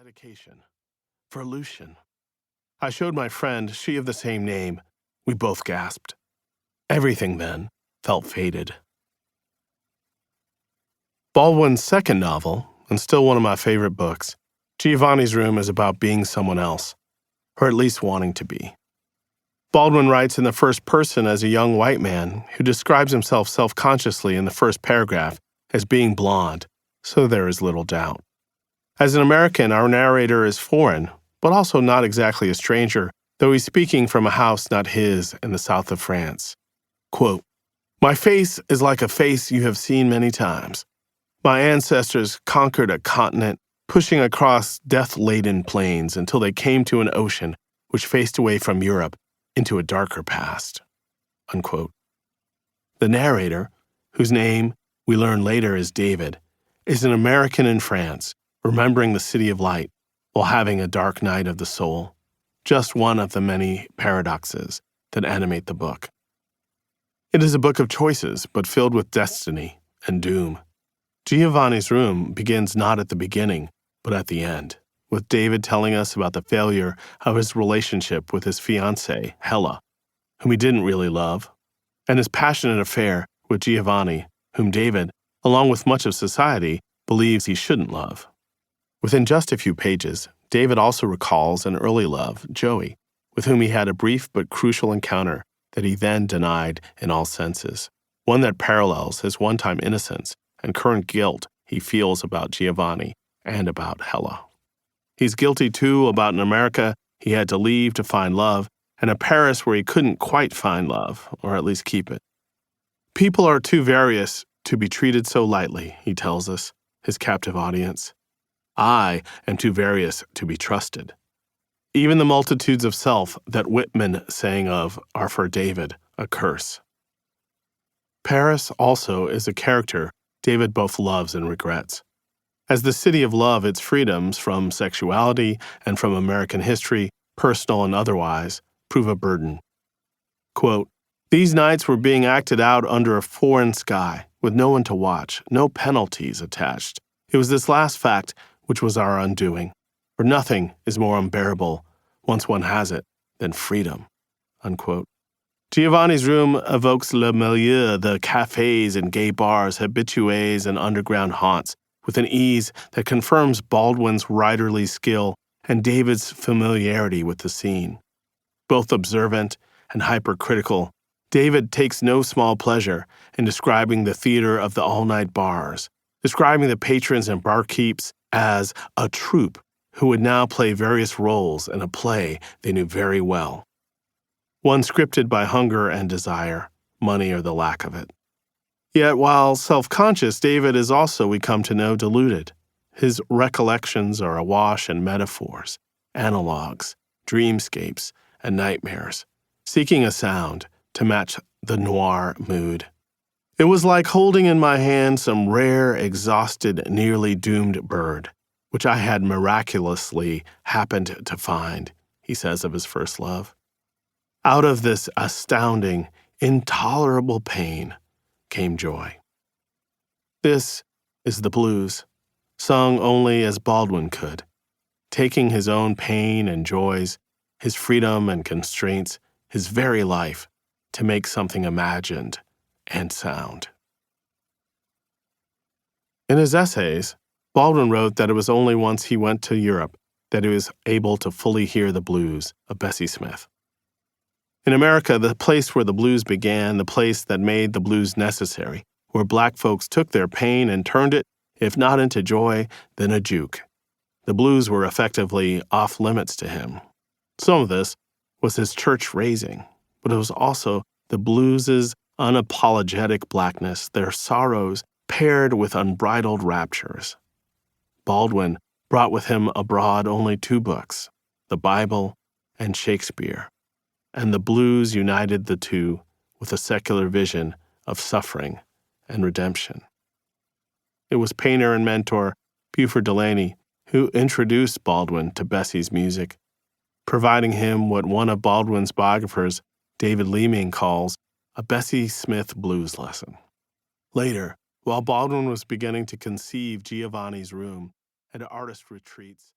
dedication. For Lucian. I showed my friend, she of the same name. We both gasped. Everything then felt faded. Baldwin's second novel, and still one of my favorite books, Giovanni's Room, is about being someone else, or at least wanting to be. Baldwin writes in the first person as a young white man who describes himself self-consciously in the first paragraph as being blonde, so there is little doubt. As an American, our narrator is foreign, but also not exactly a stranger, though he's speaking from a house not his in the south of France. Quote, "My face is like a face you have seen many times. My ancestors conquered a continent, pushing across death-laden plains until they came to an ocean which faced away from Europe into a darker past." Unquote. The narrator, whose name we learn later is David, is an American in France, remembering the city of light while having a dark night of the soul, just one of the many paradoxes that animate the book. It is a book of choices, but filled with destiny and doom. Giovanni's Room begins not at the beginning, but at the end, with David telling us about the failure of his relationship with his fiancée, Hella, whom he didn't really love, and his passionate affair with Giovanni, whom David, along with much of society, believes he shouldn't love. Within just a few pages, David also recalls an early love, Joey, with whom he had a brief but crucial encounter that he then denied in all senses, one that parallels his one-time innocence and current guilt he feels about Giovanni and about Hella. He's guilty, too, about an America he had to leave to find love, and a Paris where he couldn't quite find love, or at least keep it. People are too various to be treated so lightly, he tells us, his captive audience. I am too various to be trusted. Even the multitudes of self that Whitman sang of are for David a curse. Paris also is a character David both loves and regrets. As the city of love, its freedoms from sexuality and from American history, personal and otherwise, prove a burden. Quote, "These nights were being acted out under a foreign sky, with no one to watch, no penalties attached. It was this last fact which was our undoing, for nothing is more unbearable, once one has it, than freedom." Unquote. Giovanni's Room evokes le milieu, the cafes and gay bars, habitués and underground haunts, with an ease that confirms Baldwin's writerly skill and David's familiarity with the scene. Both observant and hypercritical, David takes no small pleasure in describing the theater of the all-night bars, describing the patrons and barkeeps as a troupe who would now play various roles in a play they knew very well. One scripted by hunger and desire, money or the lack of it. Yet while self-conscious, David is also, we come to know, deluded. His recollections are awash in metaphors, analogues, dreamscapes, and nightmares, seeking a sound to match the noir mood. It was like holding in my hand some rare, exhausted, nearly doomed bird, which I had miraculously happened to find, he says of his first love. Out of this astounding, intolerable pain came joy. This is the blues, sung only as Baldwin could, taking his own pain and joys, his freedom and constraints, his very life, to make something imagined and sound. In his essays, Baldwin wrote that it was only once he went to Europe that he was able to fully hear the blues of Bessie Smith. In America, the place where the blues began, the place that made the blues necessary, where black folks took their pain and turned it, if not into joy, then a juke. The blues were effectively off limits to him. Some of this was his church raising, but it was also the blues' unapologetic blackness, their sorrows paired with unbridled raptures. Baldwin brought with him abroad only two books, the Bible and Shakespeare, and the blues united the two with a secular vision of suffering and redemption. It was painter and mentor Buford Delaney who introduced Baldwin to Bessie's music, providing him what one of Baldwin's biographers, David Leeming, calls a Bessie Smith blues lesson. Later, while Baldwin was beginning to conceive Giovanni's Room at artist retreats,